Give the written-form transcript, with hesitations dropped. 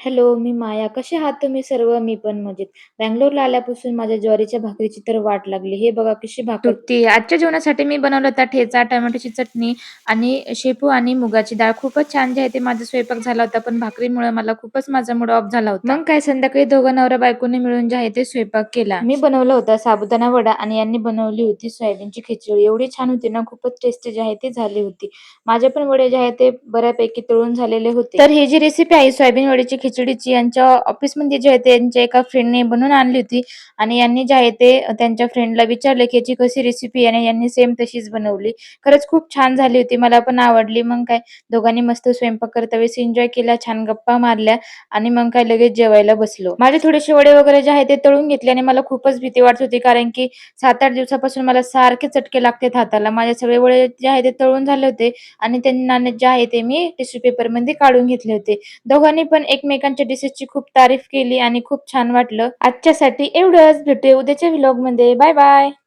Hello, मी माया. कसे आहात तुम्ही सर्व? मी पण मजेत. बंगलोरला आल्यापासून माझ्या ज्वारीच्या भाकरीची तर वाट लागली. हे बघा कशी भाकर तुटती. आजच्या जेवणासाठी मी बनवला होता ठेचा, टोमॅटोची चटणी आणि शेपू आणि मुगाची डाळ. खूपच छान जे आहे ते माझा स्वयंपाक झाला होता, पण भाकरीमुळे मला खूपच माझा मूड ऑफ झाला होता. मग काय संध्याकाळी दोघं नवरा-बायकोने मिळून जे आहे ते स्वयंपाक केला. मी बनवला होता साबुदाणा वडा आणि यांनी बनवली होती सोयाबीनची खिचडी. एवढी छान होती ना, खूपच टेस्टी जे आहे ते झाली होती. माझे पण वडे जे आहे ते बऱ्यापैकी तळून झालेले होते. तर ही जी रेसिपी आहे सोयाबीन वड्याची खिचडीची यांच्या ऑफिसमध्ये जे आहे ते त्यांच्या एका फ्रेंडने बनवून आणली होती आणि यांनी जे आहे ते त्यांच्या फ्रेंडला विचारलं की याची कशी रेसिपी आहे आणि यांनी सेम तशीच बनवली. खरंच खूप छान झाली होती. मला पण आवडली. मग काय दोघांनी मस्त स्वयंपाक करता वेळेस एन्जॉय केला, छान गप्पा मारल्या आणि मग काय लगेच जेवायला बसलो. माझे थोडेसे वडे वगैरे जे आहे ते तळून घेतले आणि मला खूपच भीती वाटत होती कारण की 7-8 दिवसापासून मला सारखे चटके लागतात हाताला. माझे सगळे वडे जे आहे ते तळून झाले होते आणि त्यांना जे आहे ते मी टिश्यू पेपरमध्ये काढून घेतले होते. दोघांनी पण एकमेकांच्या डिशेसची खूप तारीफ केली आणि खूप छान वाटलं. आजच्यासाठी एवढंच. भेटूया उद्याच्या व्लॉगमध्ये. Bye bye.